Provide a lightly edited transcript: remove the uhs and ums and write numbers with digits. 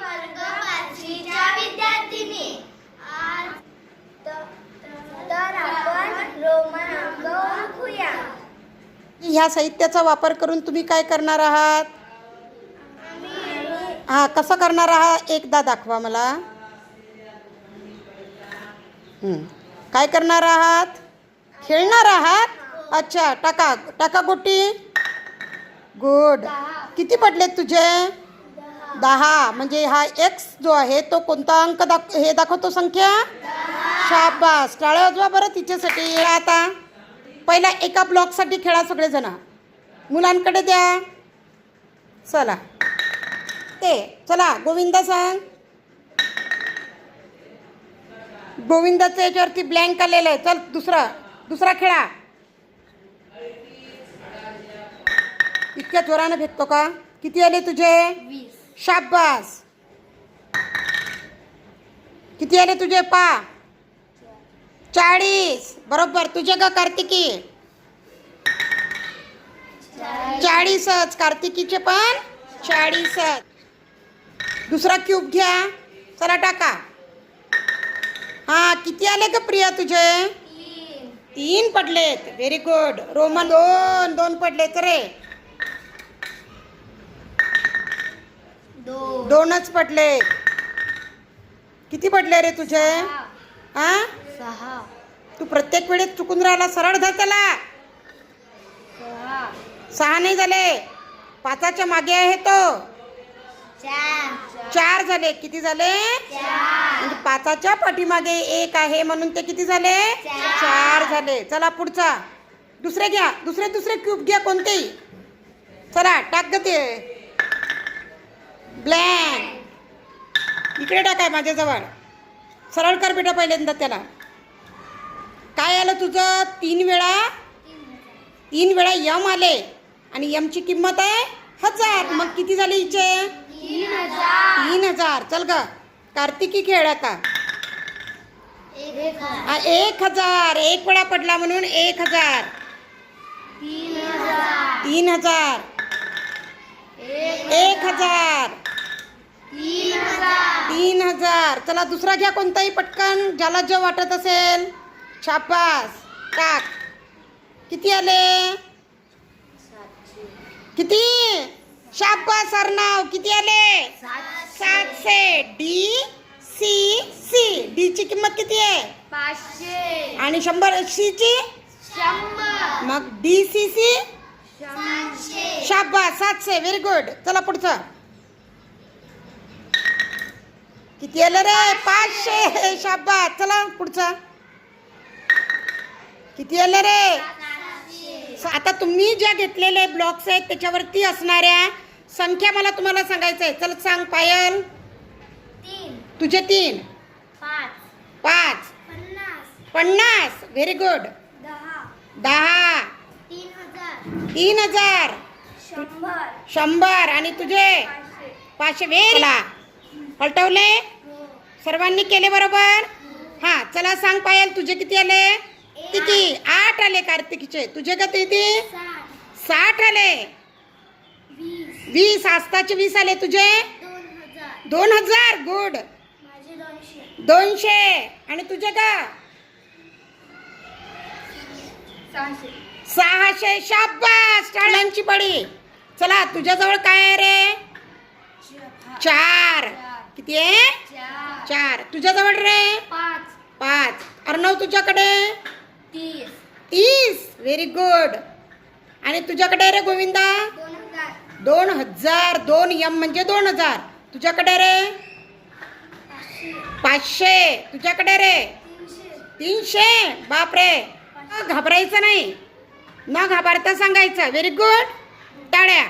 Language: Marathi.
वर्ग 5च्या विद्यार्थिनी. आज तर आपण रोमन अंक ओळखूया. ह्या साहित्याचा वापर करून तुम्ही काय करणार आहात? कसं करणार आहात एकदा दाखवा मला. काय करणार आहात? खेळणार आहात. अच्छा, टाका टाका गोटी. गुड. किती पडलेत तुझे? 10. म्हणजे हा एक्स जो आहे तो कोणता अंक हे दाखवतो संख्या? शाबास. टाळ्या वाजवा बरं तिच्यासाठी. आता पहिला एका ब्लॉकसाठी खेळा सगळेजण. मुलांकडे द्या. चला चला गोविंदा सांग. गोविंदाचं याच्यावरती ब्लँक आलेलं आहे. चल दुसरा खेळा. इतक्या जोरानं भेटतो का? किती आले तुझे? 20. शाबास. किती आले तुझे? 40. बरोबर. तुझे का कार्तिकी? 40च. कार्तिकीचे पण 40च. दुसरा क्यूब घ्या. चला टाका. किती आले का प्रिया तुझे? 3 पडलेत. Very good. रोमन 2 पडलेत रे. 2च पडले. किती पडले रे तुझे? 6. तू प्रत्येक वेळेस चुकून राहिला. सरळ धर त्याला. 6 नाही झाले. 5च्या मागे आहे तो. 4 झाले. किती झाले? म्हणजे 5च्या पाठीमागे 1 आहे म्हणून ते किती झाले? 4 झाले. चला पुढचा. दुसरे घ्या. दुसरे क्यूब घ्या कोणतेही. चला टाक ग ते. ब्लँक. इकडे टाकाय माझ्याजवळ. सरळ कर बेटा पहिल्यांदा त्याला. काय आलं तुझं? 3 वेळा यम आले आणि यमची किंमत आहे 1000. मग किती झाले हिचे? 3000. चल ग कार्तिकी खेळ आता. 1000. 1 वेळा पडला म्हणून 1000. 3000. 1000. 3000. चला दुसरा घ्या कोणताही पटकन ज्याला जे वाटत असेल. शाबास. टाक. किती आले? किती? शाबास अर्णव. किती आले? 700. डी ची किंमत किती आहे? 500. आणि 100 सी ची? 100. मग DCC? 700. शाबास. 700. Very good. चला पुढचं. किती आलं रे? 500. शाबास. चला पुढचा. किती आलं रे? आता तुम्ही ज्या घेतलेले ब्लॉक्स आहेत त्याच्यावरती असणाऱ्या संख्या मला तुम्हाला सांगायचं आहे. चल सांग पायल. 3. तुझे 3. 5. 50. Very good. 10. 3000. 100. आणि तुझे 500. वेला पलटवले. सर्वांनी केले बरोबर. चला सांग पायल तुझे किती आले? किती? 8 आले कार्तिकीचे. तुझे का किती? 60 आले. 20. आस्ताचे 20 आले. तुझे 2000. गुड. 200. आणि तुझे का? 600. शाबास. टाळ्यांची पडी. चला तुझ्याजवळ काय आहे रे? 4. किती आहे? 4. तुझ्याजवळ रे? 5. अर्णव तुझ्याकडे? 30. Very good. आणि तुझ्याकडे रे गोविंदा? 2000. 2 यम म्हणजे 2000. तुझ्याकडे रे? 500. तुझ्याकडे रे? 300. बापरे. घाबरायचं नाही. न घाबरता सांगायचं. Very good. टाळ्या.